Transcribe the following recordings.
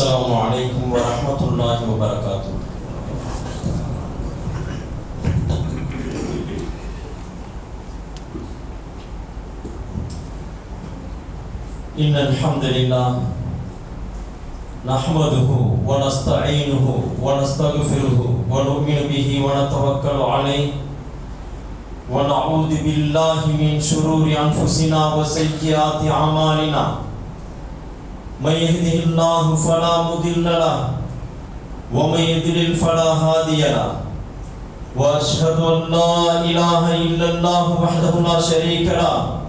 السلام عليكم ورحمة الله وبركاته. إن الحمد لله نحمده ونستعينه ونستغفره ونؤمن به ونتوكل عليه ونعوذ بالله من شرور أنفسنا وسيئات أعمالنا. من يهده الله فلا مضل له ومن يضلل فلا هادي له وأشهد أن لا إله إلا الله وحده لا شريك له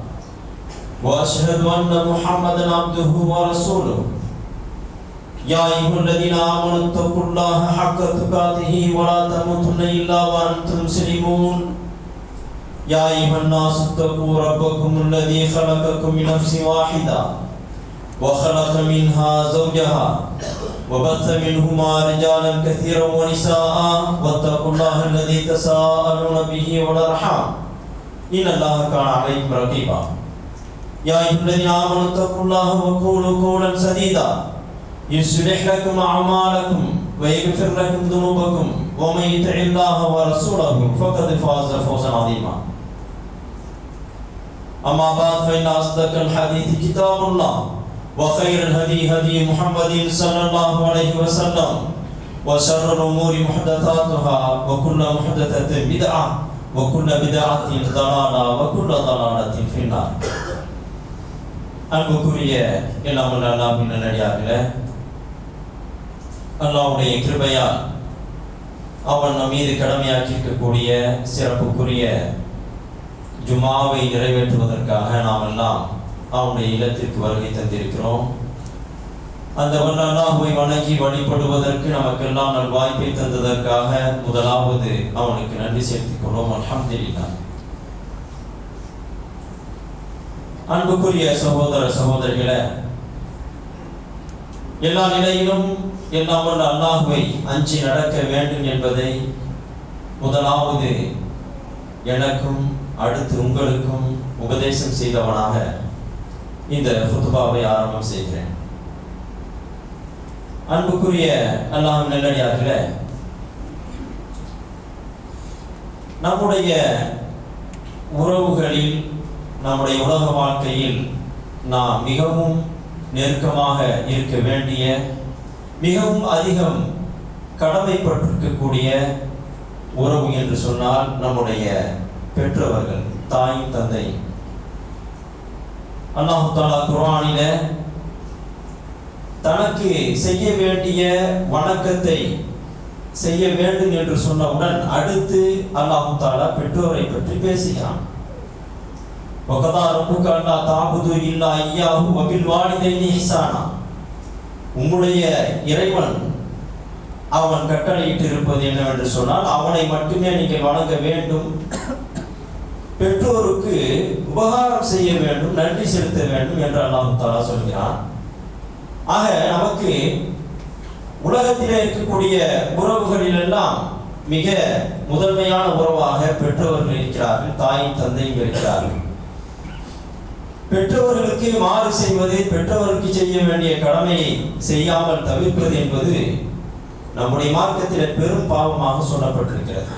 وأشهد أن محمدا عبده ورسوله. يا أيها الذين آمنوا اتقوا الله حق تقاته ولا تموتن إلا وأنتم مسلمون. يا أيها الناس اتقوا ربكم الذي خلقكم من نفس واحدة وخلق منها زوجها وبث منهما رجالا كثيرا ونساء واتقوا الله الذي تساءلون به والأرحام إن الله كان عليكم رقيبا. يا أيها الذين آمنوا اتقوا الله وقولوا قولا سديدا يصلح لكم أعمالكم ويغفر لكم ذنوبكم ومن يطع الله ورسوله فقد فاز فوزا عظيما. أما بعد فإن أصدق الحديث كتاب الله وخير الهدي هدي محمد صلى الله عليه وسلم وشر الأمور محدثاتها وكل محدثة بدعة وكل بدعة ضلالة وكل ضلالة في النار. அன்புக்குரிய எல்லாம் அல்லாஹ்வின் நல்லடியார்களே, அல்லாஹ்வுடைய கிருபையால் அவன் நம் மீது கடமையாக்கியிருக்கக்கூடிய சிறப்புக்குரிய ஜுமாவை நிறைவேற்றுவதற்காக நாம் எல்லாம் அவனுடைய இல்லத்திற்கு வருகை தந்திருக்கிறோம். அந்த அல்லாஹ்வை வணங்கி வழிபடுவதற்கு நமக்கெல்லாம் நல் வாய்ப்பை தந்ததற்காக முதலாவது அவனுக்கு நன்றி செலுத்திக் கொள்வோம். அல்ஹம்துலில்லாஹ். அன்புக்குரிய சகோதர சகோதரிகளே, எல்லா நிலையிலும் எல்லாம் வல்ல அல்லாஹ்வை அஞ்சி நடக்க வேண்டும் என்பதை முதலாவது எனக்கும் அடுத்து உங்களுக்கும் உபதேசம் செய்தவனாக இந்த குத்பாவை ஆரம்பம் செய்கிறேன். அன்புக்குரிய அல்லாஹ்வின் நல்லடியார்களே, நம்முடைய உறவுகளில் நம்முடைய உலக வாழ்க்கையில் நாம் மிகவும் நெருக்கமாக இருக்க வேண்டிய, மிகவும் அதிகம் கடமைப்பட்டிருக்கக்கூடிய உறவு என்று சொன்னால் நம்முடைய பெற்றவர்கள், தாயும் தந்தை. அல்லாஹ் தஆலா குர்ஆனிலே தனக்கு செய்ய வேண்டிய வணக்கத்தை செய்ய வேண்டும் என்று சொன்னவுடன் அடுத்து அல்லாஹ் தஆலா பெற்றோரை பற்றி பேசுகிறான். وَقَضَى رَبُّكَ أَلَّا تَعْبُدُوا إِلَّا إِيَّاهُ وَبِالْوَالِدَيْنِ إِحْسَانًا. உம்முடைய இறைவன் அவன் கட்டளையிட்டு இருப்பது என்னவென்று சொன்னால் அவனை மட்டுமே நீங்கள் வணங்க வேண்டும், பெற்றோருக்கு உபகாரம் செய்ய வேண்டும், நன்றி செலுத்த வேண்டும் என்று அல்லாஹ் தஆலா சொல்கிறான். ஆக நமக்கு உலகத்திலே இருக்கக்கூடிய உறவுகளில் எல்லாம் மிக முதன்மையான உறவாக பெற்றோர்கள் இருக்கிறார்கள், தாயும் தந்தையும் இருக்கிறார்கள். பெற்றோர்களுக்கு மாறு செய்வது, பெற்றோருக்கு செய்ய வேண்டிய கடமையை செய்யாமல் தவிர்ப்பது என்பது நம்முடைய மார்க்கத்தில் பெரும் பாவமாக சொல்லப்பட்டிருக்கிறது.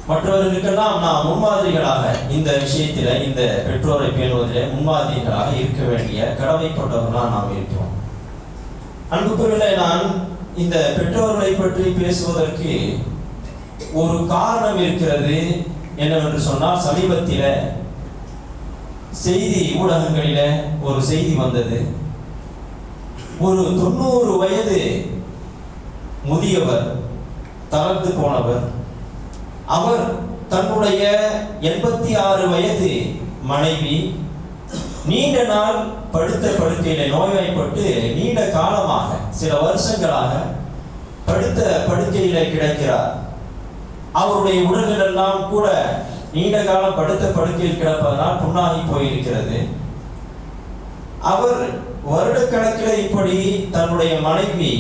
மற்றவர்களுக்கெல்லாம் நாம் முன்மாதிரிகளாக இந்த விஷயத்தில், இந்த பெற்றோரை பேணுவதிலே முன்மாதிரிகளாக இருக்க வேண்டிய கடமைப்பட்டவர்களாக நாம் இருக்கிறோம். அன்புக்குரியவர்களே, நான் இந்த பெற்றோர்களை பற்றி பேசுவதற்கு ஒரு காரணம் இருக்கிறது. என்னவென்று சொன்னால், சமீபத்தில் செய்தி ஊடகங்களில் ஒரு செய்தி வந்தது. ஒரு 90 வயது முதியவர், தளர்ந்து போனவர், அவர் தன்னுடைய 86 வயது மனைவி நீண்ட நாள் படுத்த படுக்கையில நோய்வாய்ப்பட்டு நீண்ட காலமாக சில வருஷங்களாக படுத்த படுக்கையில கிடக்கிறார். அவருடைய உடல்கள் எல்லாம் கூட நீண்ட காலம் படுத்த படுக்கையில் கிடப்பதனால் புண்ணாகி போயிருக்கிறது. அவர் வருடக்கணக்கில் இப்படி தன்னுடைய மனைவி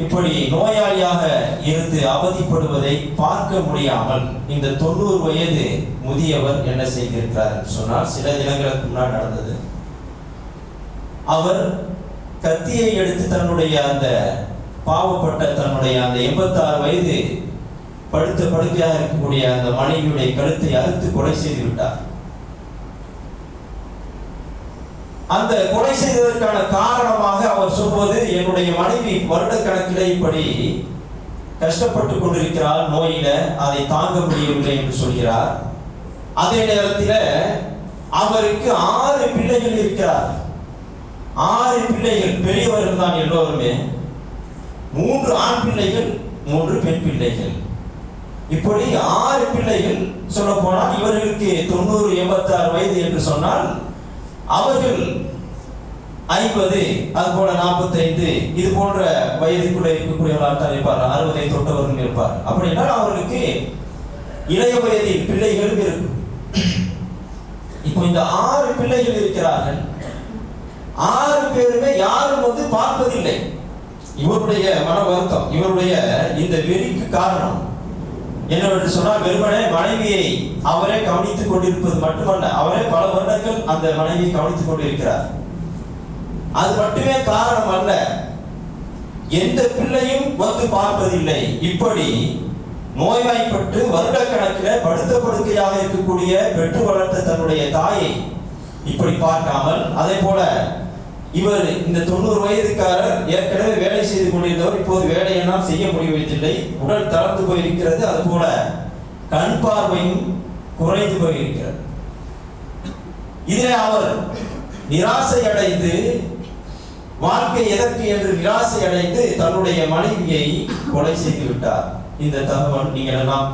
இப்படி நோயாளியாக இருந்து அவதிப்படுவதை பார்க்க முடியாமல் இந்த 90 வயது முதியவர் என்ன செய்திருக்கிறார் என்று சொன்னால், சில தினங்களுக்கு முன்னால் நடந்தது. அவர் கத்தியை எடுத்து தன்னுடைய அந்த பாவப்பட்ட தன்னுடைய அந்த 86 வயது படுத்த படுக்கையாக இருக்கக்கூடிய அந்த மனைவியுடைய கழுத்தை அறுத்து கொலை செய்து விட்டார். அந்த கொலை செய்ததற்கான காரணமாக அவர் சொல்வது, என்னுடைய மனைவி வருடக்கணக்கில் இப்படி கஷ்டப்பட்டு கொண்டிருக்கிறார், நோயில அதை தாங்க முடியவில்லை என்று சொல்கிறார். அதே நேரத்தில் அவருக்கு 6 பிள்ளைகள் இருக்கிறார். 6 பிள்ளைகள், பெரியவர்கள் தான் எல்லோருமே. 3 ஆண் பிள்ளைகள், 3 பெண் பிள்ளைகள். இப்படி 6 பிள்ளைகள். சொல்ல போனால் இவர்களுக்கு 90 86 வயது என்று சொன்னால் அவர்கள் 50, அது போல 45 இது போன்ற வயதுக்குள்ள இருக்கக்கூடியவர்களாக இருப்பார். 60 தொட்டவர்கள் இருப்பார். அப்படின்னா அவர்களுக்கு இளைய வயதில் பிள்ளைகள் இருக்கும். இப்போ இந்த 6 பிள்ளைகள் இருக்கிறார்கள். 6 பேருமே யாரும் பார்ப்பதில்லை. இவருடைய மன வருத்தம், இவருடைய இந்த வெறிக்கு காரணம் என்னவென்று சொன்னால், வெறுமனே மனைவியை அவரே கவனித்துக் கொண்டிருப்பது மட்டுமல்ல, அவரே பல வருடங்கள் அந்த மனைவியை கவனித்துக் கொண்டிருக்கிறார். அது மட்டுமே காரணம் அல்ல, எந்த பிள்ளையும் பார்ப்பதில்லை. இப்படி நோய்வாய்ப்பட்டு வருடக்கணக்கில் படுத்த படுக்கையாக இருக்கக்கூடிய பெற்று வளர்த்த தன்னுடைய தாயை இப்படி பார்க்காமல், அதே போல இவர் இந்த 90 வயதுக்காரர் ஏற்கனவே வேலை செய்து கொண்டிருந்தவர் இப்போது வேலையெல்லாம் செய்ய முடிவதில்லை, உடல் தளர்ந்து போயிருக்கிறது, அது போல கண் பார்வையும் குறைந்து போயிருக்கிறது. இதில் அவர் நிராசை அடைந்து, வாழ்க்கை எதற்கு என்று நிராசை அடைந்து தன்னுடைய மனைவியை கொலை செய்து விட்டார். இந்த தகவல் நீங்கள் எல்லாம்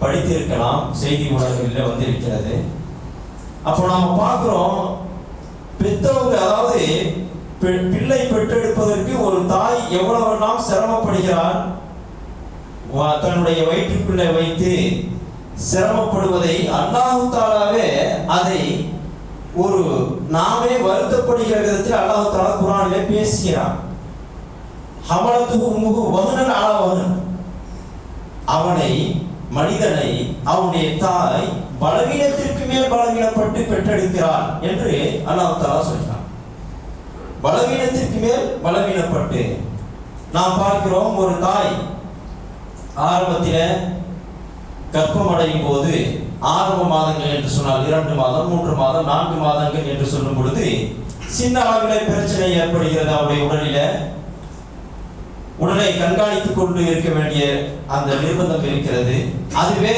படித்திருக்கலாம், செய்தி ஊடகங்களில் வந்திருக்கிறது. அப்போ நாம பார்க்கிறோம், பெற்றவங்க, அதாவது பிள்ளை பெற்றெடுப்பதற்கு ஒரு தாய் எவ்வளவெல்லாம் சிரமப்படுகிறார். தன்னுடைய வயிற்றுக்குள்ளே வைத்து சிரமப்படுவதை அல்லாஹ் தஆலாவே அதை ஒரு நாமே வருத்தப்படுகிற விதத்தில் அல்லாஹ் தஆலா குர்ஆனிலே பேசுகிறார். ஹமலத்துஹு உம்முஹு வஹனன் அலா வஹன், அவனை, மனிதனை அவனுடைய தாய் பலவீனத்திற்கு மேல் பலவீனப்பட்டு பெற்றெடுக்கிறார் என்று அல்லாஹ் தஆலா சொல்கிறார். பலவீனத்திற்கு மேல் பலவீனப்பட்டு நாம் பார்க்கிறோம், ஒரு தாய் ஆரம்பத்தில் கர்ப்பம் அடையும் போது ஆரம்ப மாதங்கள் என்று சொன்னால் 2 மாதம் 3 மாதம் 4 மாதங்கள் என்று சொல்லும் பொழுது சின்ன அளவில் பிரச்சனை ஏற்படுகிறது. அவருடைய உடலை கண்காணித்துக் கொண்டு இருக்க வேண்டிய அந்த நிர்பந்தம் இருக்கிறது. அதுவே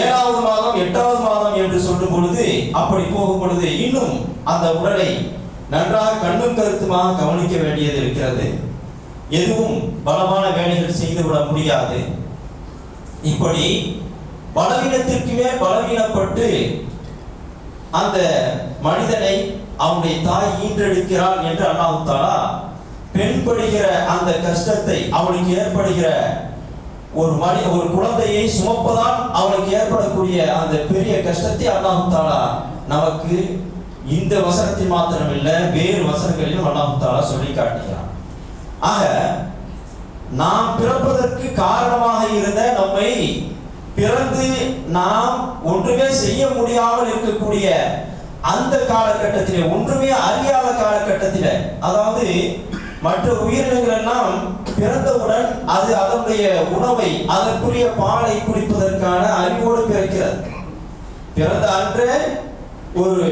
7வது மாதம் 8வது மாதம் என்று சொல்லும் பொழுது, அப்படி போகும் பொழுது இன்னும் அந்த உடலை நன்றாக கண்ணும் கருத்துமாக கவனிக்க வேண்டியது இருக்கிறது. எதுவும் பலமான வேலைகள் செய்துவிட முடியாது. இப்படி பலவீனத்திற்கு மேல் பலவீனப்பட்டு அந்த மனிதனை அவனுடைய தாய் ஈன்றெடுக்கிறாள் என்று அல்லாஹ் தஆலா பெண் படுகிற அந்த கஷ்டத்தை, அவளுக்கு ஏற்படுகிற ஒரு குழந்தையை சுமப்பதால் அவளுக்கு ஏற்படக்கூடிய அந்த பெரிய கஷ்டத்தை அல்லாஹ் தஆலா நமக்கு இந்த வசனத்தில் மாத்திரமில்லை, வேறு வசனங்களிலும் அல்லாஹ் தஆலா சொல்லி காட்டுகிறான். ஆக நாம் பிறப்பதற்கு காரணமாக இருந்த, நம்மை பிறந்து நாம் ஒன்றுமே செய்ய முடியாமல் இருக்கக்கூடிய அந்த காலகட்டத்திலே, ஒன்றுமே அறியாத காலகட்டத்திலே, அதாவது மற்ற உயிரினங்கள் எல்லாம் பிறந்தவுடன் அது அதனுடைய உணவை, அதற்குரிய பாலை குடிப்பதற்கான அறிவோடு பிறக்கிறது. பிறந்த அன்றே ஒரு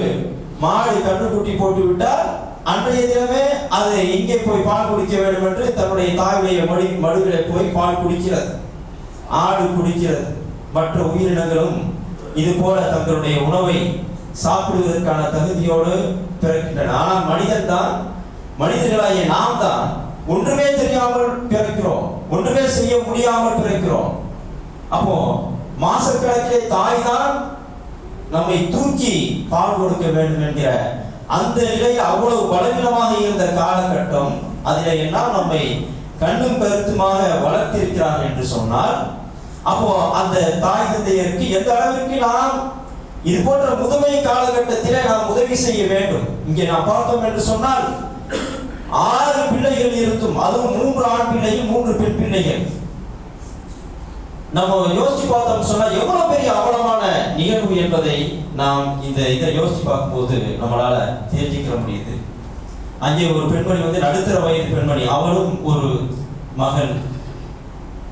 மாடு கன்றுக்குட்டி போட்டு விட்டால் அன்றைய தினமே அது இங்கே போய் பால் குடிக்க வேண்டும் என்று தன்னுடைய தாயுடைய மடுவிலே போய் பால் குடிக்கிறது, ஆடு குடிக்கிறது. மற்ற உயிரினங்களும் இது போல தங்களுடைய உணவை சாப்பிடுவதற்கான தகுதியோடு பிறக்கின்றன. ஆனால் மனிதர்களாகிய நாம் தான் ஒன்றுமே தெரியாமல் பிறக்கிறோம், ஒன்றுமே செய்ய முடியாமல் பிறக்கிறோம். அப்போ மாசக்கணக்கிலே தாய் தான் நம்மை தூக்கி பால் கொடுக்க வேண்டும் என்கிற அந்த நிலையில் அவ்வளவு பலவீனமாக இருந்த காலகட்டம், அதில் எல்லாம் நம்மை கண்ணும் கருத்துமாக வளர்த்திருக்கிறார் என்று சொன்னால், அப்போ அந்த தாய் தந்தையருக்கு எந்த அளவிற்கு நாம் இது போன்ற முதுமை காலகட்டத்திலே நாம் உதவி செய்ய வேண்டும். இங்கே நாம் பார்த்தோம் என்று சொன்னால் 6 பிள்ளைகள் இருக்கும், அதுவும் 3 ஆண் பிள்ளைகள் 3 பெண் பிள்ளைகள். நம்ம யோசிச்சு பார்த்தோம் சொன்னா எவ்வளவு பெரிய அவலமான நிகழ்வு என்பதை நாம் இதை யோசிச்சு பார்க்கும்போது நம்மளால தெரிஞ்சுக்க முடியுது. அங்கே ஒரு பெண்மணி வந்து நடுத்தர வயது பெண்மணி, அவளும் ஒரு மகன்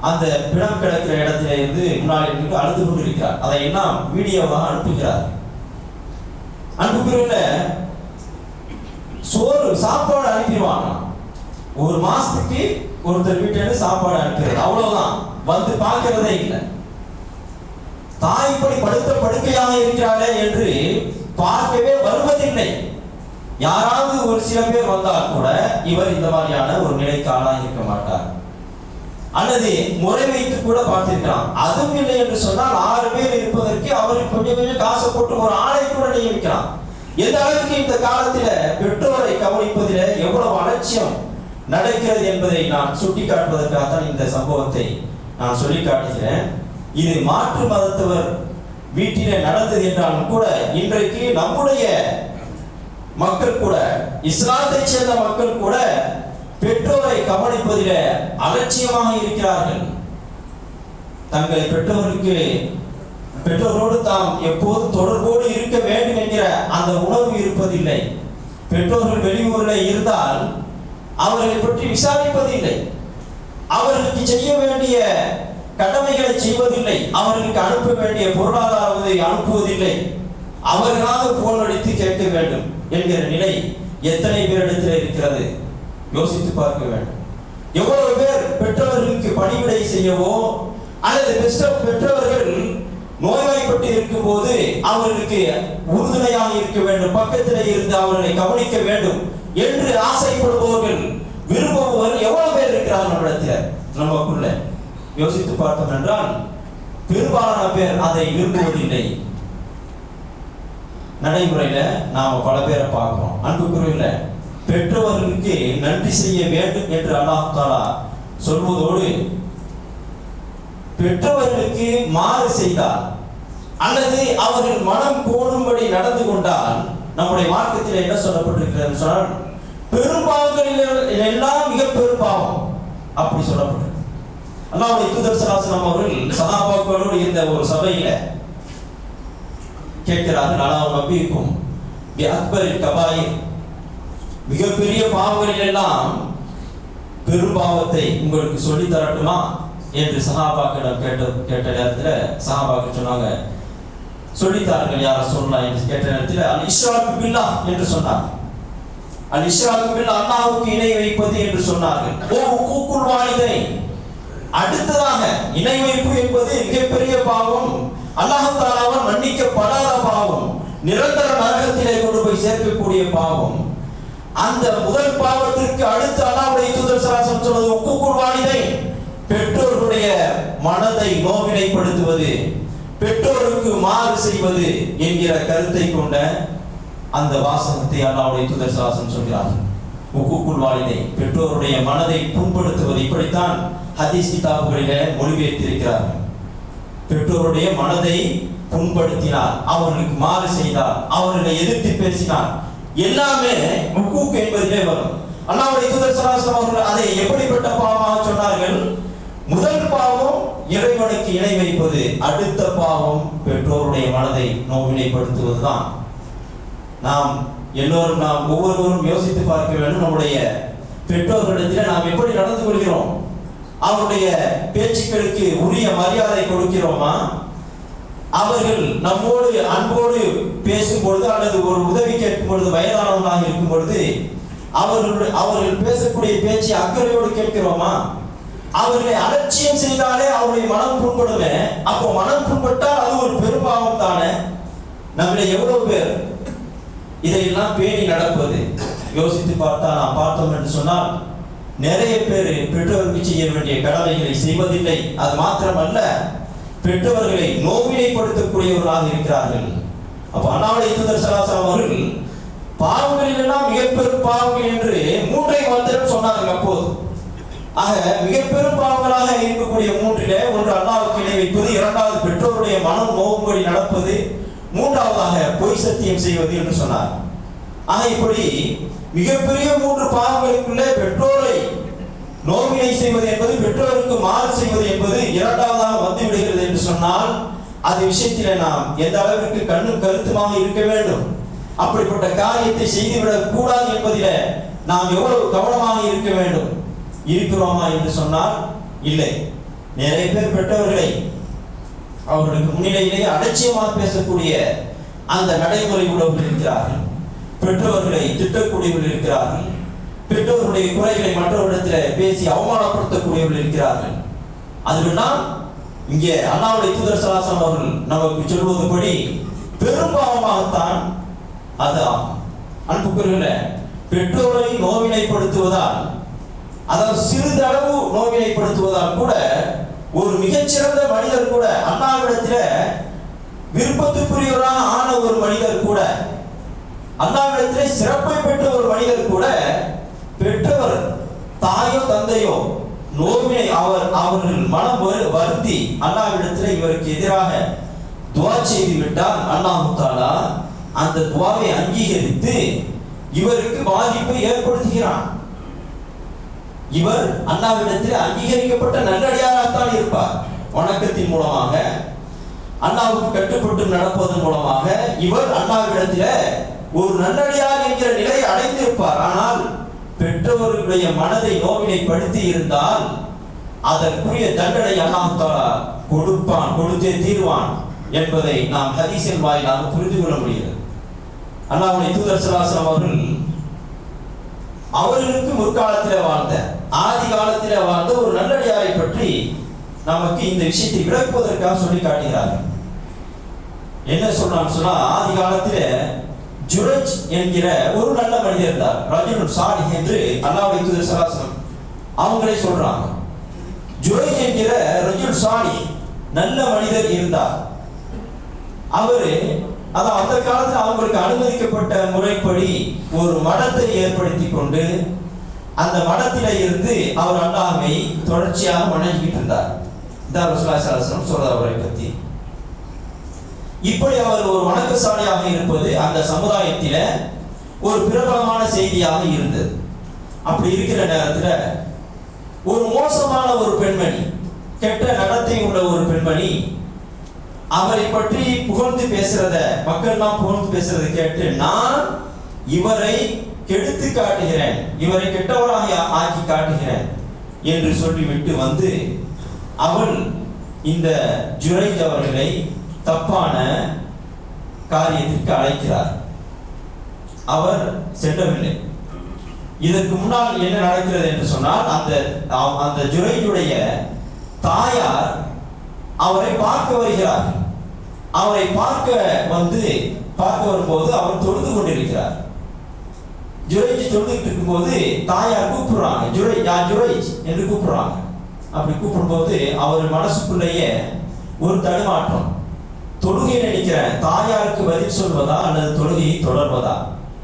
அந்த பிணம் கிடக்கிற இடத்துல இருந்து முன்னாடி இருந்து அழுது கொண்டு இருக்கிறார். அதை எல்லாம் வீடியோவாக அனுப்புகிறார். அனுப்புகிற சோறு சாப்பாடு அனுப்பிடுவாங்க. ஒரு மாசத்துக்கு ஒருத்தர் வீட்டில சாப்பாடு அனுப்புறது, அவ்வளவுதான். வந்து பார்க்கிறதே இல்லை. தாய் இப்படி படுத்த படுக்கையாக இருக்கிறாளே என்று பார்க்கவே வருவதில்லை. யாராவது ஒரு சில பேர் வந்தால் கூட இவர் இந்த மாதிரியான ஒரு நிலைக்கு ஆளாக இருக்க மாட்டார். அல்லது முறை வைத்து கூட பார்த்திருக்கலாம். அதுவும் இல்லை என்று சொன்னால் 6 பேர் இருப்பதற்கு அவருக்கு கொஞ்சம் கொஞ்சம் காசு போட்டு ஒரு ஆளை கூட நியமிக்கலாம். எந்த அளவுக்கு இந்த காலத்தில் பெற்றோரை கவனிப்பதில் எவ்வளவு அலட்சியம் நடக்கிறது என்பதை நான் சுட்டிக்காட்டுவதற்காகத்தான் இந்த சம்பவத்தை நான் சொல்லி காட்டுகிறேன். இது மாற்று மதத்தவர் வீட்டிலே நடந்தது என்றாலும் கூட இன்றைக்கு நம்முடைய மக்கள் கூட, இஸ்லாத்தை சேர்ந்த மக்கள் கூட பெற்றோரை கவனிப்பதில் அலட்சியமாக இருக்கிறார்கள். தங்கள் பெற்றோரோடு தாம் எப்போது தொடர்போடு இருக்க வேண்டும் என்கிற அந்த உணர்வு இருப்பதில்லை. பெற்றோர்கள் வெளியூரில் இருந்தால் அவர்களை பற்றி விசாரிப்பதில்லை. அவர்களுக்கு செய்ய வேண்டிய கடமைகளை செய்வதில்லை. அவர்களுக்கு அனுப்ப வேண்டிய பொருளாதார உதவி அனுப்புவதில்லை. அவர்களாக போன் அடித்து கேட்க வேண்டும் என்கிற நிலை எத்தனை பேரிடத்தில் இருக்கிறது யோசித்து பார்க்க வேண்டும். எவ்வளவு பேர் பெற்றவர்களுக்கு பணிவிடை செய்யவோ அல்லது பெற்றவர்கள் நோய்வாய்ப்பட்டு இருக்கும் போது அவர்களுக்கு உறுதுணையாக இருக்க வேண்டும், பக்கத்தில் இருந்து அவர்களை கவனிக்க வேண்டும் என்று ஆசைப்படுபவர்கள், விரும்புபவர்கள் எவ்வளவு பேர் இருக்கிறார்கள் நம்மிடத்தில்? நமக்குள்ள யோசித்து பார்த்தோம் என்றால் பெரும்பாலான பேர் அதை விரும்புவதில்லை. நடைமுறையில நாம பல பேரை பார்க்கிறோம். அன்புக்குரியவர்களே, பெற்றவர்களுக்கு நன்றி செய்ய வேண்டும் என்று அல்லாஹ் தஆலா சொல்வதோடு பெற்றவர்களுக்கு மாறு செய்தால் அல்லது அவர்கள் மனம் கோணும்படி நடந்து கொண்டால் நம்முடைய மார்க்கத்தில் என்ன சொல்லப்பட்டிருக்கிறது சொன்னால் பெரும்பாவங்களில் எல்லாம் மிக பெரும்பாவம் அப்படி சொல்லப்பட்டிருக்கு. அல்லாஹ்வுடைய தூதர் ஸல்லல்லாஹு அலைஹி வஸல்லம் அவர்கள் சஹாபாக்களோடு இருந்த ஒரு சபையில கேட்கிறார்கள், அலா நபிக்கும் பி அக்பரில் கபாயிர், மிகப்பெரிய பாவங்களில் எல்லாம் பெரும்பாவத்தை உங்களுக்கு சொல்லி தரட்டுமா என்று சஹாபாக்களிடம் கேட்ட நேரத்தில் சஹாபாக்கள் சொன்னாங்க, சொல்லித்தார்கள் யார சொல்லலாம் என்று கேட்ட நேரத்தில் அல் இஷ்ராக்கு பில்லாஹ் என்று சொன்னார். அல் இஷ்ராக்கு பில்லாஹ், அல்லாஹ்வுக்கு இணை வைப்பது என்று சொன்னார்கள். ஓ ஹுக்கூக்குல் வாலிதைன், அடுத்ததாக இணை வைப்பு என்பது மிகப்பெரிய பாவம், அல்லாஹ் தஆலாவால் மன்னிக்கப்படாத பாவம், நிரந்தர நரகத்திலே கொண்டு போய் சேர்க்கக்கூடிய பாவம். அந்த முதல் பாவத்திற்கு அடுத்து அல்லாஹ்வுடைய தூதர் ஸல்லல்லாஹு அலைஹி வஸல்லம் சொன்னது ஹுக்கூக்குல் வாலிதைன், பெற்றோர்களுடைய மனதை நோவினைப்படுத்துவது, பெற்றோருக்கு மாறு செய்வது என்கிற கருத்தை கொண்ட அந்த வாசகத்தை அல்லாஹ்வுடைய தூதர் ஸல்லல்லாஹு அலைஹி வஸல்லம் சொல்கிறார்கள். ஹுக்கூக்குல் வாலிதைன், பெற்றோருடைய மனதை புண்படுத்துவது. இப்படித்தான் ஹதீஸ் கிதாபுகளிலே மொழிபெயர்த்திருக்கிறார்கள். பெற்றோருடைய மனதை புண்படுத்தினார், அவர்களுக்கு மாறு செய்தார், அவர்களை எதிர்த்து பேசினார், எல்லாமே ஹுக்கூக் என்பதிலே வரும். அல்லாஹ்வுடைய தூதர் ஸல்லல்லாஹு அலைஹி வஸல்லம் அவர்கள் அதை எப்படிப்பட்ட பாவமாக சொன்னார்கள்? முதல் பாவம் இறைவனுக்கு இணை வைப்பது, அடுத்த பாவம் பெற்றோருடைய மனதை நோவினைப்படுத்துவதுதான். நாம் எல்லோரும், நாம் ஒவ்வொருவரும் யோசித்து பார்க்க வேண்டும். நம்முடைய பெற்றோர்களிடத்தில் நாம் எப்படி நடந்து கொள்கிறோம்? அவருடைய பேச்சுக்களுக்கு உரிய மரியாதை கொடுக்கிறோமா? அவர்கள் நம்மோடு அன்போடு பேசும் பொழுது அல்லது ஒரு உதவி கேட்கும் பொழுது, வயதானவர்களாக இருக்கும் பொழுது அவர்கள் பேசக்கூடிய பேச்சை அக்கறையோடு கேட்கிறோமா? அவர்களை அலட்சியம் செய்தாலே அவருடைய மனம் புண்படுமே. அப்போ மனம் புண்பட்டால் அது ஒரு பெரும்பாவம் தானே. நம்மள எவ்வளவு பேர் இதையெல்லாம் பேணி நடப்பது? யோசித்து நாம் பார்த்தோம் என்று சொன்னால் நிறைய பேர் பெற்றோருக்கு செய்ய வேண்டிய கடமைகளை செய்வதில்லை. அது மாத்திரமல்ல, பெற்றவர்களை நோவினைப்படுத்தக்கூடியவர்களாக இருக்கிறார்கள். அப்போ அல்லாஹ்வுடைய தூதர் ஸல்லல்லாஹு அலைஹி வஸல்லம் அவர்கள் பாவங்களில் எல்லாம் மிக பெரும் பாவங்கள் என்று 3 மாத்திரம் சொன்னார்கள். அப்போது ஆக மிக பெரும் பாவங்களாக இருக்கக்கூடிய 3 ஒன்று அல்லாஹ்வுக்கு இணை வைப்பது, இரண்டாவது பெற்றோருடைய மனம் நோவும்படி நடப்பது, மூன்றாவதாக பொய் சத்தியம் செய்வது என்று சொன்னார். ஆக இப்படி மிகப்பெரிய 3 பாவங்களுக்குள்ளே பெற்றோரை நோவினை செய்வது என்பது, பெற்றோருக்கு மாறு செய்வது என்பது இரண்டாவதாக வந்து விடுகிறது என்று சொன்னால் அது விஷயத்திலே நாம் எந்த அளவிற்கு கண்ணும் கருத்துமாக இருக்க வேண்டும். அப்படிப்பட்ட காரியத்தை செய்துவிடக் கூடாது என்பதிலே நாம் எவ்வளவு கவனமாக இருக்க வேண்டும். இருக்கிறோமா என்று சொன்னால் இல்லை. நிறைய பேர் பெற்றவர்களை அவர்களுக்கு முன்னிலையிலேயே அலட்சியமாக பேசக்கூடிய அந்த நடைமுறை உள்ளவர்கள் இருக்கிறார்கள். பெற்றவர்களை திட்டக்கூடியவர்கள் இருக்கிறார்கள். பெற்றோருடைய குறைகளை மற்றவரிடத்தில் பேசி அவமானப்படுத்தக்கூடியவர்கள் இருக்கிறார்கள். அதுதான் இங்கே அல்லாஹ்வுடைய தூதர் ஸல்லல்லாஹு அலைஹி வஸல்லம் அவர்கள் நமக்கு சொல்வதுபடி பெரும்பாவமாகத்தான் அது ஆகும். அன்புக்குரியவர்களே, பெற்றோரை நோவினைப்படுத்துவதால், அதாவது சிறிதளவு நோவினைப்படுத்துவதால் கூட ஒரு மிகச்சிறந்த மனிதர் கூட, அல்லாஹ்விடத்தில் விருப்பத்துக்குரியவராக ஆன ஒரு மனிதர் கூட, அல்லாஹ்விடத்தில் சிறப்பை பெற்ற ஒரு மனிதர் கூட, பெற்றவர் தாயோ தந்தையோ நோவினை அவர்கள் மனம் வருந்தி அல்லாஹ்விடத்தில் இவருக்கு எதிராக துஆ செய்து விட்டால் அல்லாஹ் தஆலா அந்த துஆவை அங்கீகரித்து இவருக்கு பாதிப்பை ஏற்படுத்துகிறான். இவர் அல்லாஹ்விடத்தில் அங்கீகரிக்கப்பட்ட நல்லடியாராகத்தான் இருப்பார். வணக்கத்தின் மூலமாக, அல்லாஹ்வுக்கு கட்டுப்பட்டு நடப்பதன் மூலமாக இவர் அல்லாஹ்விடத்தில் ஒரு நல்லடியார் என்கிற நிலையை அடைந்திருப்பார். ஆனால் பெற்றோர்களுடைய மனதை நோவினைப்படுத்தி இருந்தால் அதற்குரிய தண்டனை அல்லாஹ் தஆலா கொடுப்பான், கொடுத்தே தீர்வான் என்பதை நாம் ஹதீஸின் வாயிலாக புரிந்து கொள்ள முடிகிறது. அல்லாஹ்வுடைய தூதர் ஸல்லல்லாஹு அலைஹி வஸல்லம் அவர்கள் அவர்களுக்கு முற்காலத்தில் வாழ்ந்த, ஆதி காலத்தில் வாழ்ந்த ஒரு நல்லடியாரை பற்றி நமக்கு இந்த விஷயத்தை விளக்குவதற்காக சொல்லி காட்டுகிறார்கள். என்ன சொல்றான்னு சொன்னா, ஆதி காலத்தில் ஜுரைஜ் என்கிற ஒரு நல்ல மனிதர் இருந்தார். ரஜுலுன் சாலிஹ் என்று அல்லாஹ்வுடைய தூதர் ஸல்லல்லாஹு அலைஹி வஸல்லம் அவங்களே சொல்றாங்க. ஜுரைஜ் என்கிற ரஜுல் சாலிஹ் நல்ல மனிதர் இருந்தார். அவரு அந்த காலத்தில் அவங்களுக்கு அனுமதிக்கப்பட்ட முறைப்படி ஒரு மடத்தை ஏற்படுத்தி கொண்டு அந்த மடத்தில இருந்து அவர் அல்லாஹ்வை தொடர்ச்சியாக வணங்கிட்டு இருந்தார். இதான் ரசூலுல்லாஹி ஸல்லல்லாஹு அலைஹி வஸல்லம் சொல்றார் அவரை பற்றி. இப்படி அவர் ஒரு வணக்கசாலியாக இருப்பது அந்த சமுதாயத்தில ஒரு பிரபலமான செய்தியாக இருந்தது. அப்படி இருக்கிற நேரத்தில் ஒரு மோசமான ஒரு பெண்மணி, கெட்ட நடத்தை உள்ள ஒரு பெண்மணி அவரை பற்றி புகழ்ந்து பேசுறத, மக்கள்லாம் புகழ்ந்து பேசுறதை கேட்டு, நான் இவரை கெடுத்து காட்டுகிறேன், இவரை கெட்டவராக ஆக்கி காட்டுகிறேன் என்று சொல்லிவிட்டு வந்து அவள் இந்த ஜுரைஜ் அவர்களை தப்பான காரியத்திற்கு அழைக்கிறார். அவர் செல்லவில்லை. இதற்கு முன்னால் என்ன நடக்கிறது என்று சொன்னால், அந்த ஜுரைஜுடைய தாயார் அவரை பார்க்க வருகிறார். அவரை பார்க்க வரும்போது அவர் தொழுது கொண்டிருக்கிறார். ஜுரைஜ் தொழுதுகிட்டு இருக்கும்போது தாயார் கூப்பிடுறாங்க, ஜுரைஜ் என்று கூப்பிடுறாங்க. அப்படி கூப்பிடும்போது அவர் மனசுக்குள்ளேயே ஒரு தடுமாற்றம். தொழுகை நினைக்கிறேன், தாயாருக்கு பதில் சொல்வதா அல்லது தொழுகையை தொடர்வதா?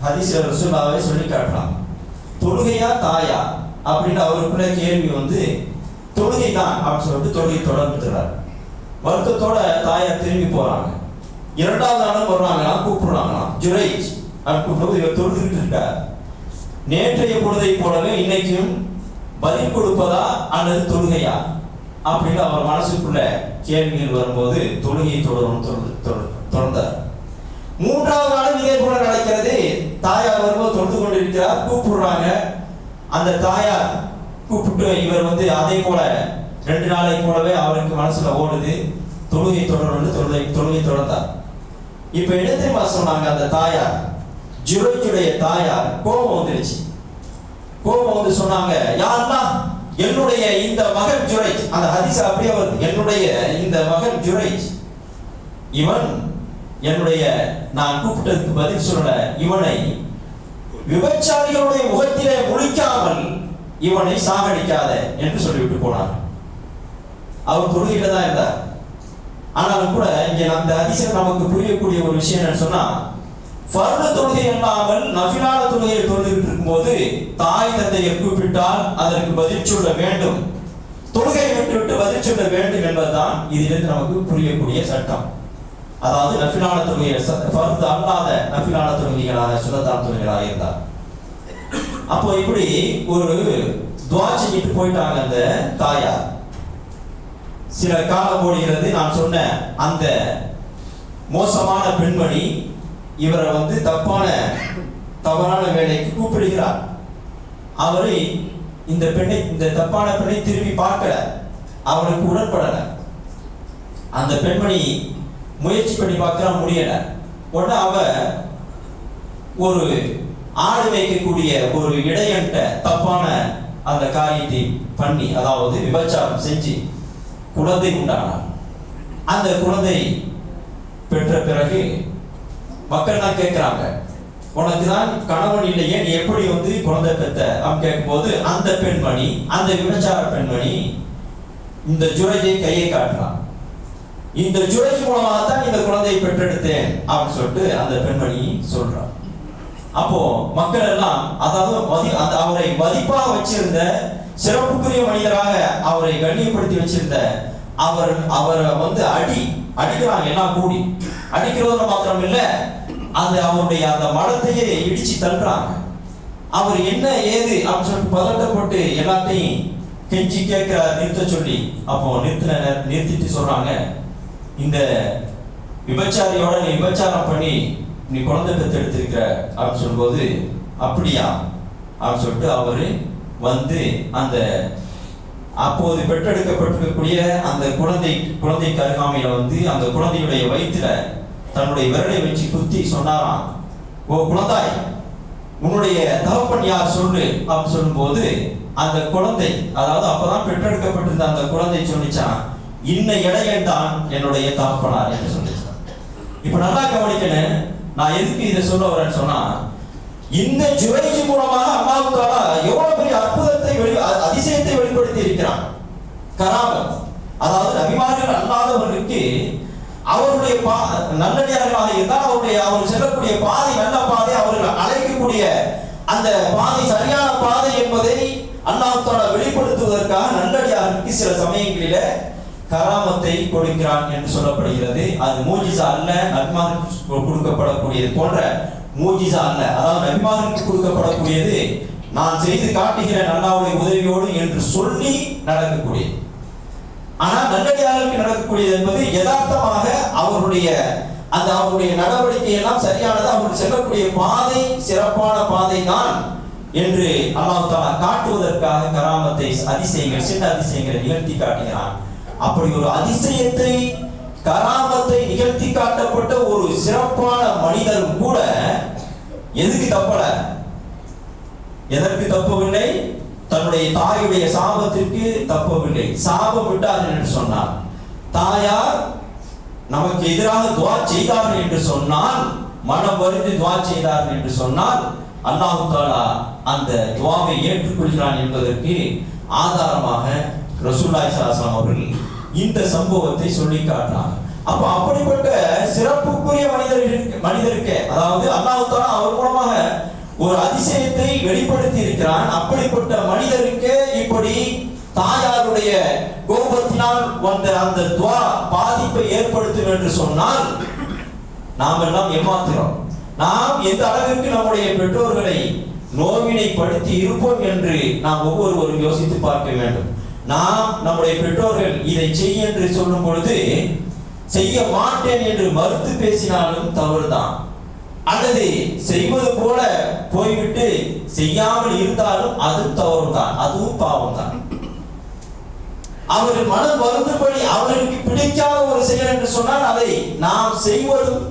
ஹதீஸ்ல ரசூலுல்லாஹ்வே சொல்லி காட்டுறாங்க, தொழுகையா தாயா அப்படின்னு அவருக்குள்ள கேள்வி தொழுகை தான் அப்படின்னு சொல்லிட்டு தொழுகை தொடர்ந்துறார். வருத்தத்தோட தாயார் திரும்பி போறாங்க. இரண்டாவது நாளும் வர்றாங்களா, கூப்பிடுறாங்களாம், ஜுரைஜ் அப்படின்னு கூப்பிடும்போது இவர் தொழுதுகிட்டு இருக்கார். நேற்றைய பொழுதை போலவே இன்னைக்கும் பதில் கொடுப்பதா அல்லது தொழுகையா அப்படின்னு அவர் மனசுக்குள்ள கேள்விகள் வரும்போது தொழுகையை தொடர்ந்தார். மூன்றாவது நாள் இதே போல நடக்கிறது. தாயார் வரும்போது தொழுது கொண்டிருக்கிறார், கூப்பிடுறாங்க. அந்த தாயார் கூப்பிட்டு இவர் அதே போல 2 நாளை போலவே அவருக்கு மனசுல ஓடுது, தொழுகை தொடர்ந்து தொழுகை தொடர்ந்தார். இப்ப என்ன தெரியுமா சொன்னாங்க? அந்த தாயார், ஜுரைஜுடைய தாயார் கோபம் வந்துருச்சு. கோபம் சொன்னாங்க, யா அல்லாஹ், என்னுடைய இந்த மகன் ஜுரைஜ், அந்த ஹதீஸ் அப்படியே வருது, என்னுடைய இந்த மகன் ஜுரைஜ், இவன் என்னுடைய நான் கூப்பிட்டதுக்கு பதில் சொல்ல, இவனை விபச்சாரிகளுடைய முகத்திலே முழிக்காமல் இவனை சாகடிக்காத என்று சொல்லிவிட்டு போனார். அவர் தொழுகையில தான் இருந்தார். ஆனாலும் கூட இங்க அந்த ஹதீஸில் நமக்கு புரியக்கூடிய ஒரு விஷயம் என்னன்னு சொன்னா, ஃபர்து தொழுகை இல்லாமல் நஃபிலான தொழுகையை தொழுதுகிட்டு இருக்கும்போது தாய் தந்தையை கூப்பிட்டால் அதற்கு பதில் சொல்ல வேண்டும், தொழுகையை விட்டு பதில் சொல்ல வேண்டும் என்பதுதான் இதிலிருந்து நமக்கு புரியக்கூடிய சட்டம். அதாவது நஃபிலான தொழுகை, ஃபர்து அல்லாத நஃபிலான தொழுகைகளாக, சுன்னத்தான தொழுகைகளாக இருந்தார். அப்போ இப்படி ஒரு துஆ செஞ்சுட்டு போயிட்டாங்க அந்த தாயார். சில காலம் ஓடுகிறது. நான் சொன்ன அந்த மோசமான பெண்மணி இவரை தவறான வேலைக்கு கூப்பிடுகிறார். அவரை இந்த பெண்ணை, இந்த தப்பான பெண்ணை திரும்பி பார்க்கல, அவனுக்கு உடன்படல. அந்த பெண்மணி முயற்சி பண்ணி பார்க்க முடியல. உடனே அவ ஒரு ஆடு வைக்கக்கூடிய ஒரு இடையன்ட்ட தப்பான அந்த காரியத்தை பண்ணி, அதாவது விபச்சாரம் செஞ்சு குழந்தை உண்டானார். அந்த குழந்தை பெற்ற பிறகு மக்கள் தான் கேட்கிறாங்க, உனக்கு தான் கணவன் இல்லையே, நீ எப்படி குழந்தை பெற்ற அப்படின்னு கேட்கும்போது அந்த பெண்மணி, அந்த விபச்சார பெண்மணி இந்த ஜுரையை கையை காட்டுறான். இந்த ஜுரை மூலமாக தான் இந்த குழந்தையை பெற்றெடுத்தேன் அப்படின்னு சொல்லிட்டு அந்த பெண்மணி சொல்றான். அப்போ மக்கள் எல்லாம், அதாவது அவரை மதிப்பாக வச்சிருந்த, சிறப்புக்குரிய மனிதராக அவரை கண்ணியப்படுத்தி வச்சிருந்த அவரை அடிக்கிறாங்க. எல்லாம் கூடி அடிக்கிறத மாத்திரம் இல்ல, அவருடைய அந்த மடத்தையே இடிச்சு தள்ளுறாங்க. அவர் என்ன ஏது அப்படின்னு சொல்லிட்டு பதட்டப்பட்டு எல்லாத்தையும் கெஞ்சி கேட்கிறார், நிறுத்த சொல்லி. அப்போ நிறுத்திட்டு சொல்றாங்க, இந்த விபச்சாரியோட நீ விபச்சாரம் பண்ணி நீ குழந்தை பெற்று எடுத்திருக்கிற அப்படின்னு சொல்லும்போது, அப்படியா அப்படின்னு சொல்லிட்டு அவரு அந்த அப்போது பெற்றெடுக்கப்பட்டிருக்கக்கூடிய அந்த குழந்தைக்கு அருகாமையில அந்த குழந்தையுடைய வயிற்றுல தன்னுடைய விரலை வச்சு குத்தி சொன்னாராம், ஓ குழந்தாய், உன்னுடைய தகப்பன் யார் சொல்லு அப்படின்னு சொல்லும்போது அந்த குழந்தை, அதாவது அப்பதான் பெற்றெடுக்கப்பட்டிருந்த அந்த குழந்தை சொல்லிச்சான், இன்ன இடையன் தான் என்னுடைய தகப்பனார் என்று சொல்லிச்சான். இப்ப நல்லா கவனிக்கணும், நான் எதுக்கு இதை சொல்ல வரேன்னு சொன்னா, இந்த ஜுரைஜி மூலமாக அல்லாஹ் தஆலா எவ்வளவு பெரிய அற்புதத்தை அதிசயத்தை வெளிப்படுத்தி இருக்கிறான். கராமத், அதாவது நபிமார்கள் அல்லாதவர்களுக்கு அவருடைய நல்லடியார்களாக இருந்தால் அவர் செல்லக்கூடிய பாதை நல்ல பாதை, அவர்கள் அழைக்கக்கூடிய அந்த பாதை சரியான பாதை என்பதை அல்லாஹ் தஆலா வெளிப்படுத்துவதற்காக நல்லடியார்களுக்கு சில சமயங்களில கராமத்தை கொடுக்கிறான் என்று சொல்லப்படுகிறது. அது மூஜிசா அல்ல, நபிமார்களுக்கு கொடுக்கப்படக்கூடியது போன்ற மூஜிசா அல்ல. அதாவது நபிமார்களுக்கு கொடுக்கப்படக்கூடியது நான் செய்து காட்டுகிறேன் அல்லாஹ்வுடைய உதவியோடு என்று சொல்லி நடக்கக்கூடியது. ஆனால் நல்லடியார்களுக்கு நடக்கக்கூடியது என்பது யதார்த்தமாக அவருடைய நடவடிக்கை எல்லாம் சரியானது, அவர்கள் செல்லக்கூடிய பாதை சிறப்பான பாதை தான் என்று அல்லாஹ் தஆலா காட்டுவதற்காக கராமத்தை, அதிசயங்கள், சின்ன அதிசயங்களை நிகழ்த்தி காட்டுகிறான். அப்படி ஒரு அதிசயத்தை, கராமத்தை நிகழ்த்தி காட்டப்பட்ட ஒரு சிறப்பான மனிதரும் கூட எதுக்கு தப்பல? எதற்கு தப்பவில்லை? தன்னுடைய தாயுடைய சாபத்திற்கு தப்பவில்லை. சாபம் விட்டார்கள் என்று சொன்னார், தாயார் நமக்கு எதிராக துஆ செய்தார்கள் என்று சொன்னால், மனம் வருந்தி துஆ செய்தார்கள் என்று சொன்னால், அல்லாஹ் தஆலா அந்த துஆவை ஏற்றுக்கொள்கிறான் என்பதற்கு ஆதாரமாக ரசூலுல்லாஹி ஸல்லல்லாஹு அலைஹி வஸல்லம் அவர்கள் இந்த சம்பவத்தை சொல்லி காட்டினார். அப்ப அப்படிப்பட்ட சிறப்புக்குரிய மனிதருக்கு, அதாவது அல்லாஹ் தஆலா அவர் மூலமாக ஒரு அதிசயத்தை வெளிப்படுத்தி இருக்கிறான். அப்படிப்பட்ட மனிதருக்கு இப்படி தாயாருடைய கோபத்தினால் வந்த அந்த துஆ பாதிப்பை ஏற்படுத்தும் என்று சொன்னால், நாம் எல்லாம் ஏமாத்துகிறோம். நாம் எந்த அளவிற்கு நம்முடைய பெற்றோர்களை நோவினைப்படுத்தி இருப்போம் என்று நாம் ஒவ்வொருவரும் யோசித்து பார்க்க வேண்டும். நாம் நம்முடைய பெற்றோர்கள் இதை செய் என்று சொல்லும் பொழுது செய்ய மாட்டேன் என்று மறுத்து பேசினாலும் தவறுதான், அல்லது செய்வது போல போய்விட்டு செய்யாமல் இருந்தாலும் அதுவும் தவறுதான், அதுவும் பாவம் தான். அவர்கள் மனம் வருந்தபடி அவர்களுக்கு பிடிக்காத ஒரு செயல் என்று சொன்னால் அதை நாம் செய்வதும்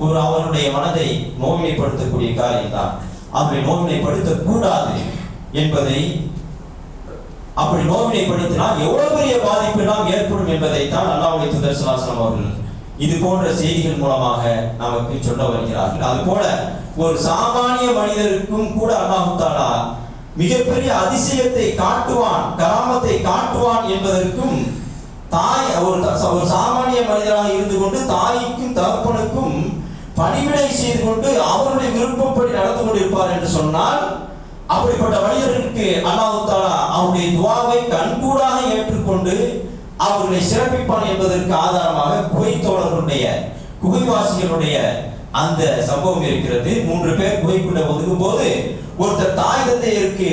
ஒரு அவருடைய மனதை நோவினைப்படுத்தக்கூடிய காரியம் தான். அவரை நோவினைப்படுத்தக் கூடாது என்பதை, அப்படி நோவினைப்படுத்தினால் எவ்வளவு பெரிய பாதிப்பு எல்லாம் ஏற்படும் என்பதை தான் அல்லாஹ்வுடைய தூதர் ஸல்லல்லாஹு அலைஹி வஸல்லம் அவர்கள் இது போன்ற செய்திகள் மூலமாக நமக்கு சொல்ல வருகிறார்கள். அது போல ஒரு சாமானிய மனிதருக்கும் கூட அல்லாஹ் தஆலா மிகப்பெரிய அதிசயத்தை காட்டுவான், கராமத்தை காட்டுவான் என்பதற்கும், தாய் ஒரு சாமானிய மனிதராக இருந்து கொண்டு தாய்க்கும் தகப்பனுக்கும் பணிவிடை செய்து கொண்டு அவருடைய விருப்பப்படி நடந்து கொண்டிருப்பார் என்று சொன்னால், அப்படிப்பட்ட மனிதர்களுக்கு அல்லாஹ் தஆலா அவருடைய துஆவை கண்கூடாக ஏற்றுக்கொண்டு அவர்களை சிறப்பிப்பான் என்பதற்கு ஆதாரமாக குகைத்தோழர்களுடைய, குகைவாசிகளுடைய அந்த சம்பவம் இருக்கிறது. 3 பேர் குகைக்குள்ள ஒதுங்கும் போது ஒருத்தர் தாய் தந்தையருக்கு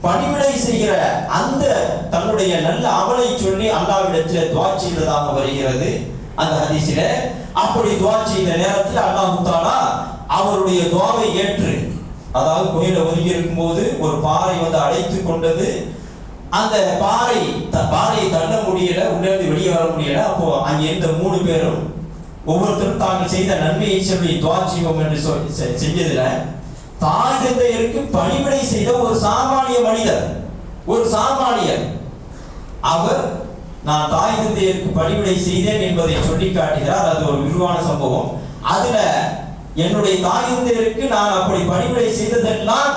பணிவிடை செய்கிற அந்த தன்னுடைய நல்ல அமலை சொல்லி அல்லாஹ்விடத்தில் துஆ செய்ததாக வருகிறது அந்த ஹதீஸிலே. அப்படி துஆ செய்த நேரத்தில் அல்லாஹ் தஆலா அவருடைய துஆவை ஏற்று அதாவது குகையில ஒதுங்கி இருக்கும்போது ஒரு பாறை அடைத்து கொண்டது. அந்த பாறையை தள்ள முடியல, உள்ளிருந்து வெளியே வர முடியல. அப்போ அங்கே இருந்த 3 பேரும் ஒவ்வொருத்தரும் தாங்கள் செய்த நன்மையை சொல்லி துஆ செய்வோம் என்று செஞ்சதுல தாய் தந்தையருக்கு பணிவிடை செய்த ஒரு சாமானிய மனிதர், ஒரு சாமானியர், அவர் நான் தாய் தந்தையருக்கு பணிவிடை செய்தேன் என்பதை சொல்லி காட்டுகிறார். அது ஒரு விரிவான சம்பவம். அதுல என்னுடைய தாய் தந்தையருக்கு நான் அப்படி பணிவிடை செய்ததெல்லாம்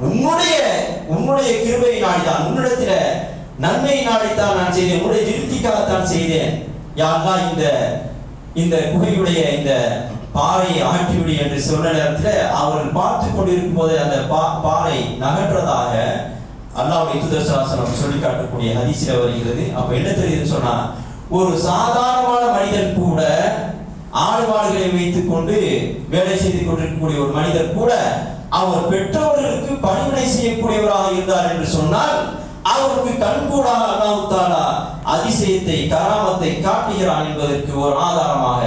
உன்னுடைய கிருபை நாடிதான், உன்னிடத்தில நன்மை நாடித்தான் நான் செய்தேன், உன்னுடைய திருப்திக்காகத்தான் செய்தேன். யா அல்லாஹ் இந்த குகையுடைய இந்த பாறையை அகற்றிவிடு என்று சொன்ன நேரத்தில் அவர்கள் பார்த்து கொண்டிருக்கும் போது அந்த பாறை நகற்றதாக அல்லாஹ்வுடைய தூதர் ஸல்லல்லாஹு அலைஹி வஸல்லம் சொல்லி காட்டக்கூடிய ஹதீஸில் வருகிறது. அப்ப என்ன தெரியுதுன்னு சொன்னா, ஒரு சாதாரணமான மனிதன் கூட, ஆடு மாடுகளை வைத்துக் கொண்டு வேலை செய்து கொண்டிருக்கக்கூடிய ஒரு மனிதர் கூட அவர் பெற்றோர்களுக்கு பணிவிடை செய்யக்கூடியவராக இருந்தார் என்று சொன்னால் அவருக்கு கண்கூடாக அல்லாஹ் தஆலா அதிசயத்தை கராமத்தை காட்டுகிறான் என்பதற்கு ஒரு ஆதாரமாக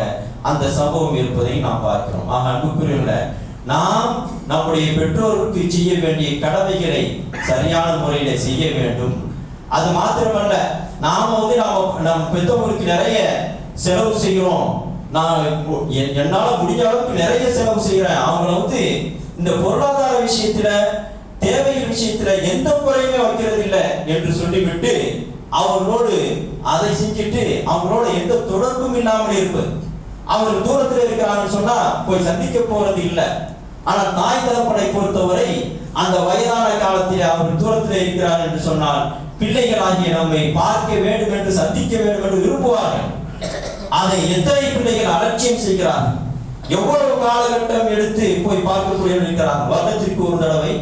அந்த சம்பவம் இருப்பதை நாம் பார்க்கிறோம். ஆக அன்புக்குரியவர்களே, நாம் நம்முடைய பெற்றோருக்கு செய்ய வேண்டிய கடமைகளை சரியான முறையில செய்ய வேண்டும். அது மாத்திரமல்ல, நாம நம்ம பெற்றோருக்கு நிறைய செலவு செய்கிறோம், நான் என்னால முடிஞ்ச அளவுக்கு நிறைய செலவு செய்கிறேன், அவங்கள இந்த பொருளாதார விஷயத்துல தேவைகள் விஷயத்துல எந்த குறையுமே வைக்கிறது இல்லை என்று சொல்லிவிட்டு அவர்களோடு அதை செஞ்சுட்டு அவங்களோட எந்த தொடர்பும் இல்லாமல் இருப்பது. அவர்கள் தூரத்தில் இருக்கிறாங்கன்னு சொன்னா போய் சந்திக்க போறது இல்லை. ஆனால் தாய் தகப்பனை பொறுத்தவரை அந்த வயதான காலத்தில் அவர்கள் தூரத்தில் இருக்கிறார் என்று சொன்னால் பிள்ளைகளாகிய நம்மை பார்க்க வேண்டும் என்று சந்திக்க வேண்டும் என்று விரும்புவார்கள். அதை எத்தனை பிள்ளைகள் அலட்சியம் செய்கிறார்கள். எவ்வளவு காலகட்டம் எடுத்து போய் பார்க்கக்கூடியவர்கள் இருக்கிறார்கள். வருடத்திற்கு ஒரு தடவை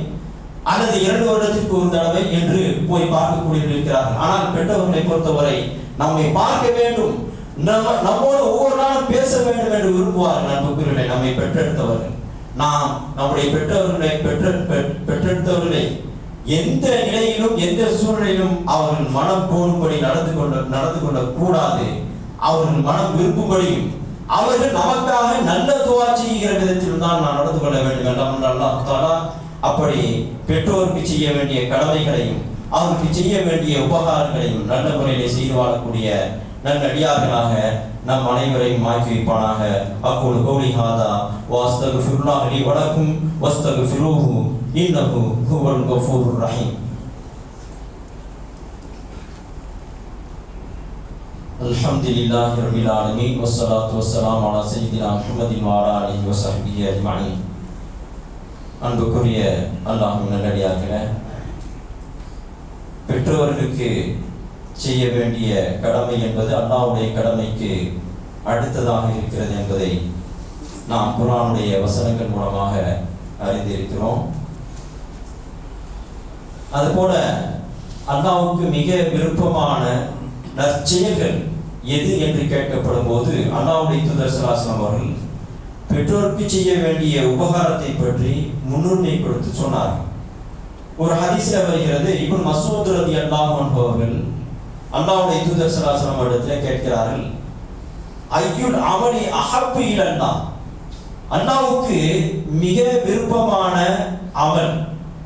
அல்லது 2 வருடத்திற்கு ஒரு தடவை என்று போய் பார்க்கக்கூடியவர்கள் இருக்கிறார்கள். ஆனால் பெற்றவர்களை பொறுத்தவரை நம்மை பார்க்க வேண்டும், நம்மோடு ஒவ்வொரு நாளும் பேச வேண்டும் என்று விரும்புவார்கள். நண்பர்களே, நம்மை பெற்றெடுத்தவர்கள், நாம் நம்முடைய பெற்றெடுத்தவர்களை எந்த நிலையிலும் எந்த சூழ்நிலையிலும் அவர்கள் மனம் கோரும்படி நடந்து கொள்ள கூடாது. அவர்கள் மனம் விரும்பும்படியும் அவர்கள் நமக்காக நல்ல துஆ செய்கிற விதத்தில் தான் நான் நடந்து கொள்ள வேண்டும் என்று அல்லாஹ் தஆலா அப்படி பெற்றோருக்கு செய்ய வேண்டிய கடமைகளையும் அவருக்கு செய்ய வேண்டிய உபகாரங்களையும் நல்ல முறையிலே செய்து வாழக்கூடிய நல்லடியார்களாக நம் அனைவரையும் ஆக்கி வைப்பானாக. அக்கூலு கௌலி ஹாதா வஸ்தக்ஃபிருல்லாஹ் லி வலக்கும் வஸ்தக்ஃபிரூஹு இன்னஹு ஹுவல் கஃபூருர் ரஹீம். அல்ஹம்துலில்லாஹி ரப்பில் ஆலமீன் வஸ்ஸலாத்து வஸ்ஸலாமு அலா சய்யிதினா முஹம்மதின் வ அலா ஆலிஹி வஸஹ்பிஹி அஜ்மஈன். அன்புக்குரிய அல்லாஹ்வின் நல்லடியார்களே, பெற்றோர்களுக்கு செய்ய வேண்டிய கடமை என்பது அல்லாஹ்வுடைய கடமைக்கு அடுத்ததாக இருக்கிறது என்பதை நாம் குர்ஆனுடைய வசனங்கள் மூலமாக அறிந்திருக்கிறோம். அதுபோல அல்லாஹ்வுக்கு மிக விருப்பமான நற்செயல்கள் எது என்று கேட்கப்படும் போது அல்லாஹ்வுடைய தூதர் ஸல்லல்லாஹு அலைஹி வஸல்லம் அவர்கள் பெற்றோருக்கு செய்ய வேண்டிய உபகாரத்தை பற்றி முன்னுரிமை கொடுத்து சொன்னார். ஒரு ஹதீஸ்ல வருகிறது, இப்னு மஸ்ஊத் ரலியல்லாஹு அன்ஹு அவர்கள் அல்லாஹ்வுடைய தூதர் ஸல்லல்லாஹு அலைஹி வஸல்லம் இடத்தில் கேட்கிறார்கள், ஐயுல் அமலி அஹப்பு இலல்லாஹ், அல்லாஹ்வுக்கு மிக விருப்பமான அமல்,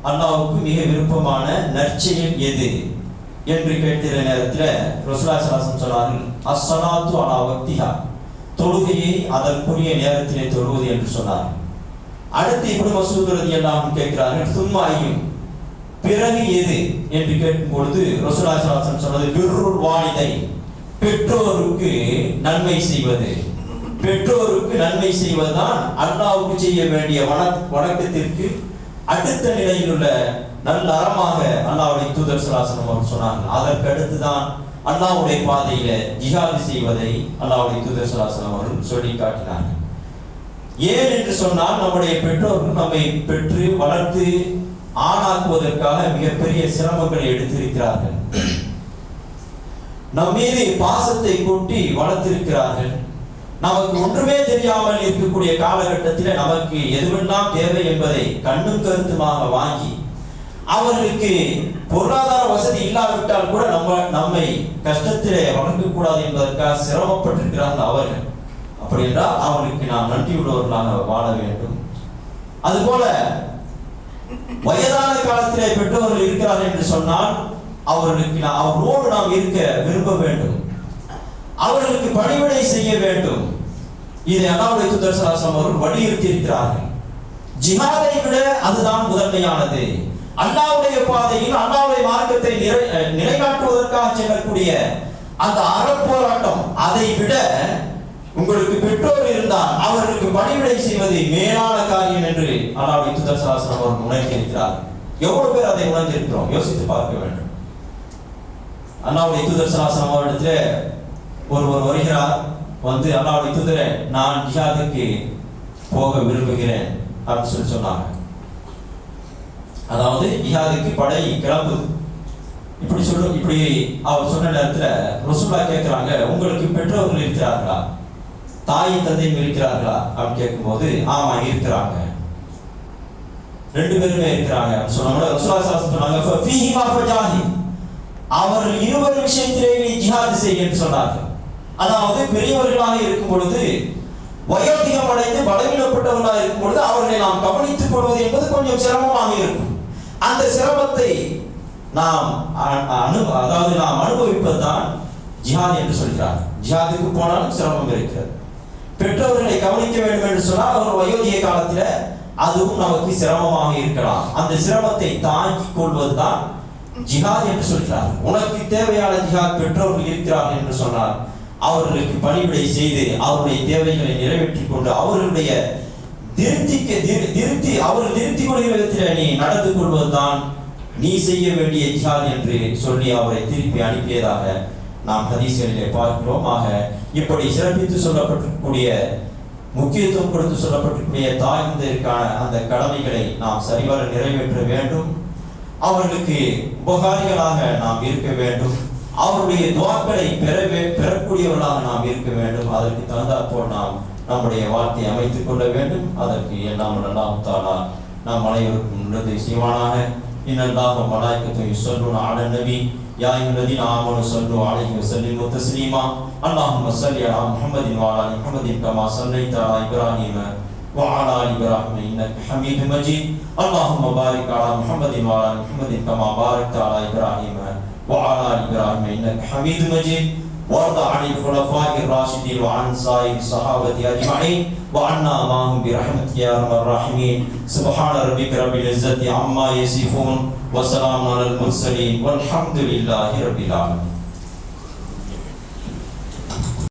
அல்லாஹ்வுக்கு மிக விருப்பமான நற்செயல் எது என்று கேட்கிற நேரத்தில் ரசூலுல்லாஹி ஸல்லல்லாஹு அலைஹி வஸல்லம் சொன்னார்கள், அஸ்ஸலாத்து அலா வக்திஹா, தொழுகையை அதற்குரிய நேரத்திலே தொழுவது என்று சொன்னார். அடுத்து இப்னு மஸ்ஊத் ரலியல்லாஹு அன்ஹு கேட்கிறார்கள், சும்மா ஐயும், பிறகு எது என்று கேட்கும் பொழுது ரசூலுல்லாஹி ஸல்லல்லாஹு அலைஹி வஸல்லம் சொன்னது பிர்ருல் வாலிதை, பெற்றோருக்கு நன்மை செய்வது. பெற்றோருக்கு நன்மை செய்வதுதான் அல்லாஹ்வுக்கு செய்ய வேண்டிய வணக்கத்திற்கு அடுத்த நிலையில் உள்ள நல்ல அறமாக அல்லாஹ்வுடைய தூதர் ஸல்லல்லாஹு அலைஹி வஸல்லம் சொன்னார்கள். அதற்கு அடுத்துதான் அல்லாஹ்வுடைய பாதையில ஜிஹாது செய்வதை அல்லாஹ்வுடைய தூதர் ஸல்லல்லாஹு அலைஹி வஸல்லம் அவர்கள் சொல்லி காட்டினார்கள். ஏன் என்று சொன்னால், நம்முடைய பெற்றோர்கள் நம்மை பெற்று வளர்த்து ஆளாக்குவதற்காக மிகப்பெரிய சிரமங்களை எடுத்திருக்கிறார்கள். நம் மீது பாசத்தை கொட்டி வளர்த்திருக்கிறார்கள். நமக்கு ஒன்றுமே தெரியாமல் இருக்கக்கூடிய காலகட்டத்தில் நமக்கு எதுவெல்லாம் தேவை என்பதை கண்ணும் கருத்துமாக வாங்கி, அவர்களுக்கு பொருளாதார வசதி இல்லாவிட்டால் கூட நம்மை கஷ்டத்திலே வளர்க்கக்கூடாது என்பதற்காக சிரமப்பட்டிருக்கிறார்கள் அவர்கள். அப்படி என்றால் அவர்களுக்கு நாம் நன்றியுள்ளவர்களாக வாழ வேண்டும். அதுபோல வயதான காலத்திலே பெற்றோர்கள் இருக்கிறார்கள் என்று சொன்னால் அவரோடு நாம் இருக்க விரும்ப வேண்டும், அவர்களுக்கு பணிவிடை செய்ய வேண்டும். இதை அல்லாஹ்வுடைய தூதர் ஸல்லல்லாஹு அலைஹி வஸல்லம் அவர்கள் வலியுறுத்தி இருக்கிறார்கள். ஜிஹாதை விட அதுதான் முதன்மையானது. அல்லாஹ்வுடைய பாதையில் அல்லாஹ்வுடைய மார்க்கத்தை நிலைநாட்டுவதற்காக செல்லக்கூடிய அந்த அறப்போராட்டம், அதை விட உங்களுக்கு பெற்றோர் இருந்தால் அவர்களுக்கு பணிவிடை செய்வது மேலான காரியம் என்று அல்லாஹ்வுடைய தூதர் ஸல்லல்லாஹு அலைஹி வஸல்லம் அவர்கள் உணர்த்தியிருக்கிறார். எவ்வளவு பேர் அதை உணர்ந்திருக்கிறோம்? யோசித்து பார்க்க வேண்டும். அல்லாஹ்வுடைய தூதர் ஸல்லல்லாஹு அலைஹி வஸல்லம் அவர்களிடத்தில் ஒருவர் வருகிறார், வந்து அல்லாஹ்வுடைய தூதரே, நான் ஜிஹாதுக்கு போக விரும்புகிறேன் அப்படின்னு சொன்னாங்க. அதாவது ஜிஹாதுக்கு படை கிளம்புது. இப்படி அவர் சொன்ன நேரத்தில் ரசூலுல்லாஹ் கேட்கிறாங்க, உங்களுக்கு பெற்றோர்கள் இருக்கிறார்களா, தாயும் தந்தையும் இருக்கிறார்களா அப்படின்னு கேட்கும்போது, ஆமா இருக்கிறாங்க, 2 பேருமே இருக்கிறாங்க சொன்னாங்க. ரசூலுல்லாஹ் சொன்னாங்க, அவர்கள் இருவர் விஷயத்திலே நீ ஜிஹாது செய்ய என்று சொன்னார்கள். அதாவது பெரியவர்களாக இருக்கும் பொழுது, வயோதிகம் அடைந்து பலவீனப்பட்டவர்களாக இருக்கும் பொழுது அவர்களை நாம் கவனித்துக் கொள்வது என்பது கொஞ்சம் சிரமமாக இருக்கும். அந்த சிரமத்தை நாம் அனுபவிப்பதுதான் ஜிஹாத் என்று சொல்கிறார். ஜிஹாதுக்கு போனாலும் சிரமம் இருக்கிறது. பெற்றோர்களை கவனிக்க வேண்டும் என்று சொன்னால் அவர் வயோதிக காலத்தில் அதுவும் நமக்கு சிரமமாக இருக்கலாம். அந்த சிரமத்தை தாங்கிக் கொள்வதுதான் ஜிஹாத் என்று சொல்கிறார். உனக்கு தேவையான ஜிஹாத் பெற்றோர்கள் இருக்கிறார்கள் என்று சொன்னார், அவர்களுக்கு பணிவிடை செய்து அவருடைய தேவைகளை நிறைவேற்றிக் கொண்டு அவர்களுடைய அவர்கள் நிறுத்தி கொள்கிற விதத்தில் நீ நடந்து கொள்வதுதான் நீ செய்ய வேண்டிய ஜிஹாத் என்று சொல்லி அவரை திருப்பி அனுப்பியதாக நாம் ஹதீஸ்களிலே பார்க்கிறோம். ஆக இப்படி சிறப்பித்து சொல்லப்பட்டிருக்கக்கூடிய, முக்கியத்துவம் கொடுத்து சொல்லப்பட்டிருக்கக்கூடிய தாய் தந்தையருக்கான அந்த கடமைகளை நாம் சரிவர நிறைவேற்ற வேண்டும். அவர்களுக்கு உபகாரிகளாக நாம் இருக்க வேண்டும். அவருடைய துஆக்களை பெறக்கூடியவர்களாக நாம் இருக்க வேண்டும். அதற்கு தகுந்தாற்போல் நாம் நம்முடைய வாழ்க்கையை அமைத்துக் கொள்ள வேண்டும். அதற்கு எல்லாம் அல்லாஹ் தஆலா நாம் அனைவருக்கும் நல்லதை செய்வானாக. இன்னல்லாஹ வ மலாயிகத்துஹு யுஸல்லூன அலன் நபி யா அய்யுஹல்லதீன ஆமனூ ஸல்லூ அலைஹி வ ஸல்லிமூ தஸ்லீமா. அல்லாஹும்ம ஸல்லி அலா முஹம்மதின் வ அலா ஆலி முஹம்மதின் கமா ஸல்லைத அலா இப்ராஹீம வ அலா ஆலி இப்ராஹீம இன்னக ஹமீதும் மஜீத். அல்லாஹும்ம பாரிக் அலா முஹம்மதின் வ அலா ஆலி முஹம்மதின் கமா பாரக்த அலா இப்ராஹீம وعلى آل إبراهيم إنك حميد مجيد. وارض عن الخلفاء الراشدين وعن سائر الصحابة أجمعين وعنا معهم برحمتك يا أرحم الراحمين. سبحان ربك رب العزة عما يصفون وسلام على المرسلين والحمد لله رب العالمين.